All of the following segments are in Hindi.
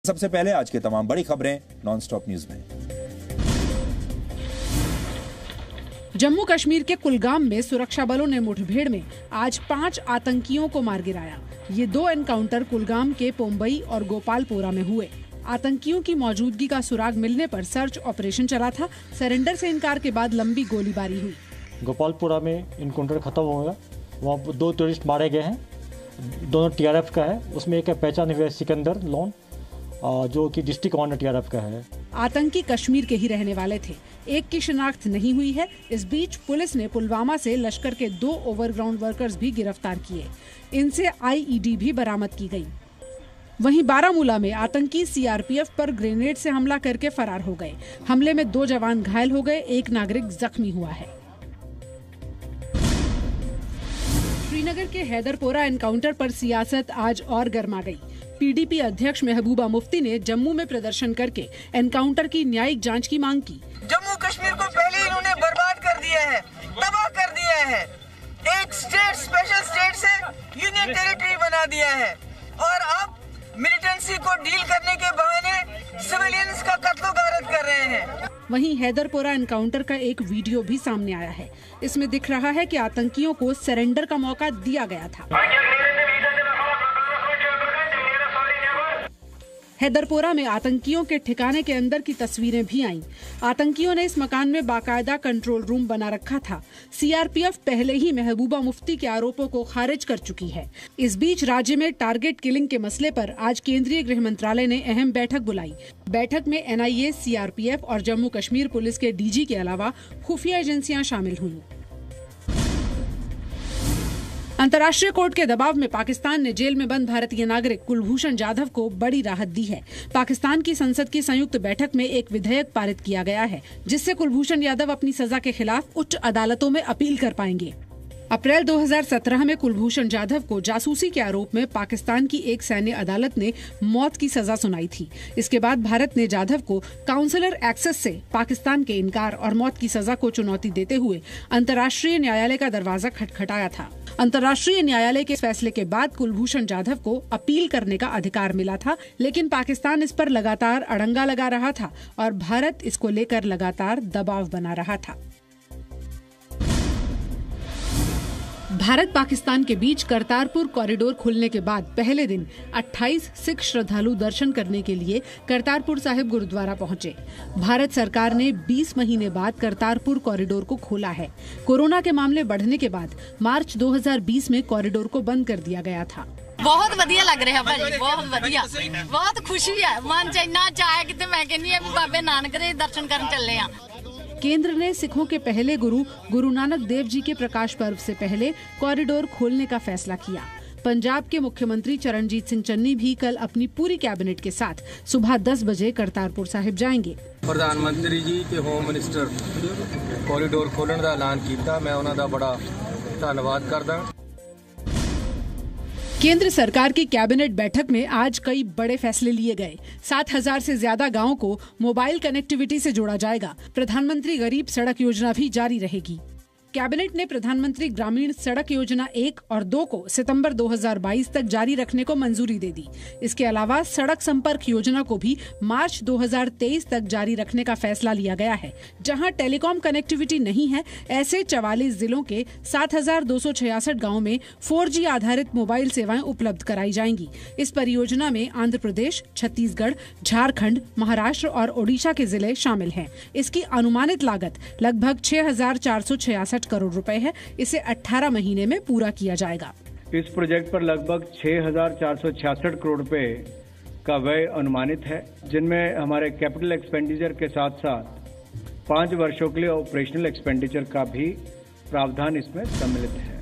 सबसे पहले आज के तमाम बड़ी खबरें नॉनस्टॉप न्यूज में। जम्मू कश्मीर के कुलगाम में सुरक्षा बलों ने मुठभेड़ में आज 5 आतंकियों को मार गिराया। ये 2 एनकाउंटर कुलगाम के पोम्बई और गोपालपोरा में हुए। आतंकियों की मौजूदगी का सुराग मिलने पर सर्च ऑपरेशन चला था। सरेंडर से इनकार के बाद लंबी गोलीबारी हुई। गोपालपुरा में इनकाउंटर खत्म हो गया। वहाँ 2 टूरिस्ट मारे गए हैं। दोनों TRF का है। उसमें एक पहचान हुआ सिकंदर लोन, जो कि डिस्ट्रिक्ट कमांडर TRF का है। आतंकी कश्मीर के ही रहने वाले थे। एक की शिनाख्त नहीं हुई है। इस बीच पुलिस ने पुलवामा से लश्कर के 2 ओवरग्राउंड वर्कर्स भी गिरफ्तार किए। इनसे IED भी बरामद की गई। वहीं बारामूला में आतंकी CRPF पर ग्रेनेड से हमला करके फरार हो गए। हमले में 2 जवान घायल हो गए, 1 नागरिक जख्मी हुआ है। श्रीनगर के हैदरपोरा एनकाउंटर पर सियासत आज और गर्मा गई। PDP अध्यक्ष महबूबा मुफ्ती ने जम्मू में प्रदर्शन करके एनकाउंटर की न्यायिक जांच की मांग की। जम्मू कश्मीर को पहले इन्होंने बर्बाद कर दिया है, तबाह कर दिया है। एक स्टेट स्पेशल स्टेट से यूनियन टेरिटरी बना दिया है और अब मिलिटेंसी को डील करने के बहाने सिविलियंस का कत्लो गारत कर रहे हैं। वहीं हैदरपोरा एनकाउंटर का एक वीडियो भी सामने आया है। इसमें दिख रहा है कि आतंकियों को सरेंडर का मौका दिया गया था। हैदरपोरा में आतंकियों के ठिकाने के अंदर की तस्वीरें भी आईं। आतंकियों ने इस मकान में बाकायदा कंट्रोल रूम बना रखा था। CRPF पहले ही महबूबा मुफ्ती के आरोपों को खारिज कर चुकी है। इस बीच राज्य में टारगेट किलिंग के मसले पर आज केंद्रीय गृह मंत्रालय ने अहम बैठक बुलाई। बैठक में NIA, CRPF और जम्मू कश्मीर पुलिस के DG के अलावा खुफिया एजेंसियां शामिल हुईं। अंतर्राष्ट्रीय कोर्ट के दबाव में पाकिस्तान ने जेल में बंद भारतीय नागरिक कुलभूषण जाधव को बड़ी राहत दी है। पाकिस्तान की संसद की संयुक्त बैठक में एक विधेयक पारित किया गया है, जिससे कुलभूषण यादव अपनी सजा के खिलाफ उच्च अदालतों में अपील कर पाएंगे। अप्रैल 2017 में कुलभूषण जाधव को जासूसी के आरोप में पाकिस्तान की एक सैन्य अदालत ने मौत की सजा सुनाई थी। इसके बाद भारत ने जाधव को काउंसलर एक्सेस से पाकिस्तान के इनकार और मौत की सजा को चुनौती देते हुए अंतर्राष्ट्रीय न्यायालय का दरवाजा खटखटाया था। अंतर्राष्ट्रीय न्यायालय के फैसले के बाद कुलभूषण जाधव को अपील करने का अधिकार मिला था, लेकिन पाकिस्तान इस पर लगातार अड़ंगा लगा रहा था और भारत इसको लेकर लगातार दबाव बना रहा था। भारत पाकिस्तान के बीच करतारपुर कॉरिडोर खुलने के बाद पहले दिन 28 सिख श्रद्धालु दर्शन करने के लिए करतारपुर साहिब गुरुद्वारा पहुंचे। भारत सरकार ने 20 महीने बाद करतारपुर कॉरिडोर को खोला है। कोरोना के मामले बढ़ने के बाद मार्च 2020 में कॉरिडोर को बंद कर दिया गया था। बहुत बढ़िया लग रहा है भाजी, बहुत बढ़िया, बहुत खुशी है। मन च इन्ना चाहे कि मैं कहनी है बाबे नानक दे दर्शन करने चले हैं। केंद्र ने सिखों के पहले गुरु नानक देव जी के प्रकाश पर्व से पहले कॉरिडोर खोलने का फैसला किया। पंजाब के मुख्यमंत्री चरणजीत सिंह चन्नी भी कल अपनी पूरी कैबिनेट के साथ सुबह 10 बजे करतारपुर साहिब जाएंगे। प्रधानमंत्री जी के होम मिनिस्टर कॉरिडोर खोलने का ऐलान किया, मैं उन्हां दा बड़ा धन्यवाद करदा। केंद्र सरकार की कैबिनेट बैठक में आज कई बड़े फैसले लिए गए। 7000 से ज्यादा गांवों को मोबाइल कनेक्टिविटी से जोड़ा जाएगा। प्रधानमंत्री गरीब सड़क योजना भी जारी रहेगी। कैबिनेट ने प्रधानमंत्री ग्रामीण सड़क योजना 1 और 2 को सितंबर 2022 तक जारी रखने को मंजूरी दे दी। इसके अलावा सड़क संपर्क योजना को भी मार्च 2023 तक जारी रखने का फैसला लिया गया है। जहां टेलीकॉम कनेक्टिविटी नहीं है, ऐसे 44 जिलों के 7266 गांवों में 4G आधारित मोबाइल सेवाएं उपलब्ध कराई जाएंगी। इस परियोजना में आंध्र प्रदेश, छत्तीसगढ़, झारखंड, महाराष्ट्र और ओडिशा के जिले शामिल हैं। इसकी अनुमानित लागत लगभग 6466 करोड़ रुपए है। इसे 18 महीने में पूरा किया जाएगा। इस प्रोजेक्ट पर लगभग 6466 करोड़ रुपए का व्यय अनुमानित है, जिनमें हमारे कैपिटल एक्सपेंडिचर के साथ साथ 5 वर्षों के लिए ऑपरेशनल एक्सपेंडिचर का भी प्रावधान इसमें सम्मिलित है।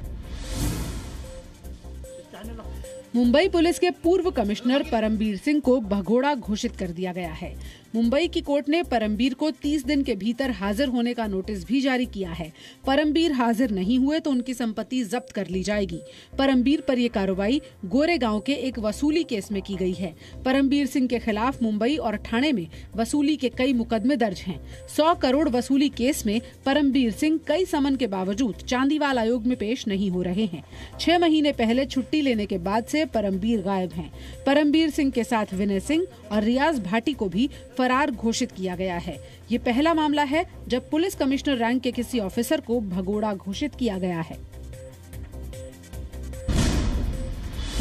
मुंबई पुलिस के पूर्व कमिश्नर परमबीर सिंह को भगोड़ा घोषित कर दिया गया है। मुंबई की कोर्ट ने परमबीर को 30 दिन के भीतर हाजिर होने का नोटिस भी जारी किया है। परमबीर हाजिर नहीं हुए तो उनकी संपत्ति जब्त कर ली जाएगी। परमबीर पर यह कार्रवाई गोरेगांव के एक वसूली केस में की गई है। परमबीर सिंह के खिलाफ मुंबई और ठाणे में वसूली के कई मुकदमे दर्ज हैं। 100 करोड़ वसूली केस में परमबीर सिंह कई समन के बावजूद चांदीवाल आयोग में पेश नहीं हो रहे हैं। 6 महीने पहले छुट्टी लेने के बाद से परमबीर गायब हैं। परमबीर सिंह के साथ विनय सिंह और रियाज भाटी को भी फरार घोषित किया गया है। ये पहला मामला है जब पुलिस कमिश्नर रैंक के किसी ऑफिसर को भगोड़ा घोषित किया गया है।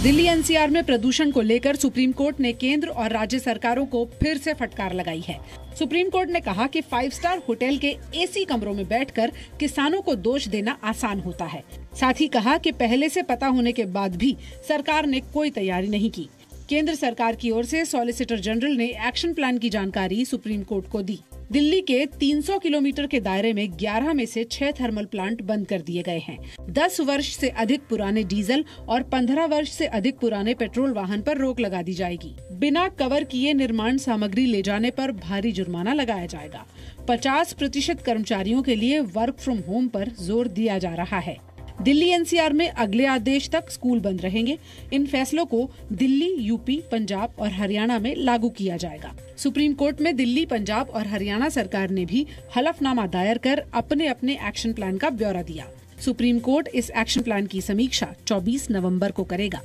दिल्ली एनसीआर में प्रदूषण को लेकर सुप्रीम कोर्ट ने केंद्र और राज्य सरकारों को फिर से फटकार लगाई है। सुप्रीम कोर्ट ने कहा कि 5 स्टार होटल के एसी कमरों में बैठकर किसानों को दोष देना आसान होता है। साथ ही कहा कि पहले से पता होने के बाद भी सरकार ने कोई तैयारी नहीं की। केंद्र सरकार की ओर से सॉलिसिटर जनरल ने एक्शन प्लान की जानकारी सुप्रीम कोर्ट को दी। दिल्ली के 300 किलोमीटर के दायरे में 11 में से 6 थर्मल प्लांट बंद कर दिए गए हैं। 10 वर्ष से अधिक पुराने डीजल और 15 वर्ष से अधिक पुराने पेट्रोल वाहन पर रोक लगा दी जाएगी। बिना कवर किए निर्माण सामग्री ले जाने पर भारी जुर्माना लगाया जाएगा। 50% कर्मचारियों के लिए वर्क फ्रॉम होम पर जोर दिया जा रहा है। दिल्ली एनसीआर में अगले आदेश तक स्कूल बंद रहेंगे। इन फैसलों को दिल्ली, यूपी, पंजाब और हरियाणा में लागू किया जाएगा। सुप्रीम कोर्ट में दिल्ली, पंजाब और हरियाणा सरकार ने भी हलफनामा दायर कर अपने अपने एक्शन प्लान का ब्यौरा दिया। सुप्रीम कोर्ट इस एक्शन प्लान की समीक्षा 24 नवंबर को करेगा।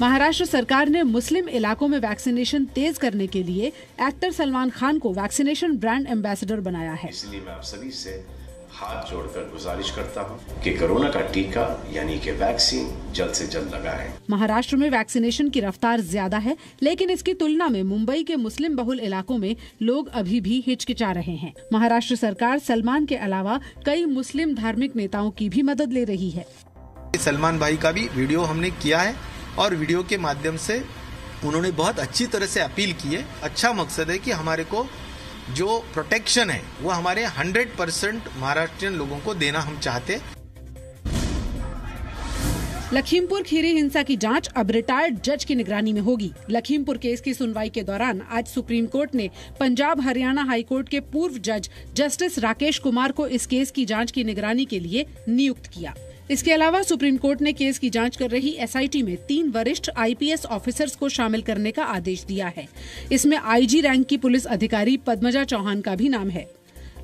महाराष्ट्र सरकार ने मुस्लिम इलाकों में वैक्सीनेशन तेज करने के लिए एक्टर सलमान खान को वैक्सीनेशन ब्रांड एम्बेसडर बनाया है। इसलिए मैं आप सभी से हाथ जोड़कर गुजारिश करता हूं कि कोरोना का टीका यानी कि वैक्सीन जल्द से जल्द लगाएं। महाराष्ट्र में वैक्सीनेशन की रफ्तार ज्यादा है, लेकिन इसकी तुलना में मुंबई के मुस्लिम बहुल इलाकों में लोग अभी भी हिचकिचा रहे हैं। महाराष्ट्र सरकार सलमान के अलावा कई मुस्लिम धार्मिक नेताओं की भी मदद ले रही है। सलमान भाई का भी वीडियो हमने किया है और वीडियो के माध्यम से उन्होंने बहुत अच्छी तरह से अपील की है। अच्छा मकसद है कि हमारे को जो प्रोटेक्शन है वो हमारे 100% महाराष्ट्रियन लोगों को देना हम चाहते। लखीमपुर खीरी हिंसा की जांच अब रिटायर्ड जज की निगरानी में होगी। लखीमपुर केस की सुनवाई के दौरान आज सुप्रीम कोर्ट ने पंजाब हरियाणा हाई कोर्ट के पूर्व जज जस्टिस राकेश कुमार को इस केस की जांच की निगरानी के लिए नियुक्त किया। इसके अलावा सुप्रीम कोर्ट ने केस की जांच कर रही एसआईटी में 3 वरिष्ठ आईपीएस ऑफिसर्स को शामिल करने का आदेश दिया है। इसमें आईजी रैंक की पुलिस अधिकारी पद्मजा चौहान का भी नाम है।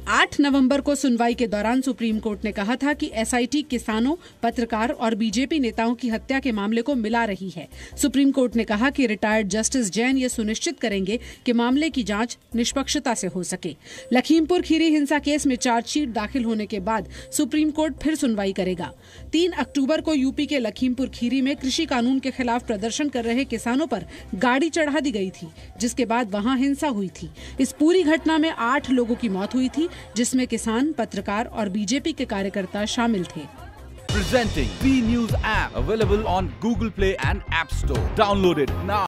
8 नवंबर को सुनवाई के दौरान सुप्रीम कोर्ट ने कहा था कि एसआईटी किसानों, पत्रकार और बीजेपी नेताओं की हत्या के मामले को मिला रही है। सुप्रीम कोर्ट ने कहा कि रिटायर्ड जस्टिस जैन ये सुनिश्चित करेंगे कि मामले की जांच निष्पक्षता से हो सके। लखीमपुर खीरी हिंसा केस में चार्जशीट दाखिल होने के बाद सुप्रीम कोर्ट फिर सुनवाई करेगा। 3 अक्टूबर को यूपी के लखीमपुर खीरी में कृषि कानून के खिलाफ प्रदर्शन कर रहे किसानों पर गाड़ी चढ़ा दी गई थी, जिसके बाद वहां हिंसा हुई थी। इस पूरी घटना में 8 लोगों की मौत हुई थी, जिसमें किसान, पत्रकार और बीजेपी के कार्यकर्ता शामिल थे। Presenting B News app available on Google Play and App Store. Download it now.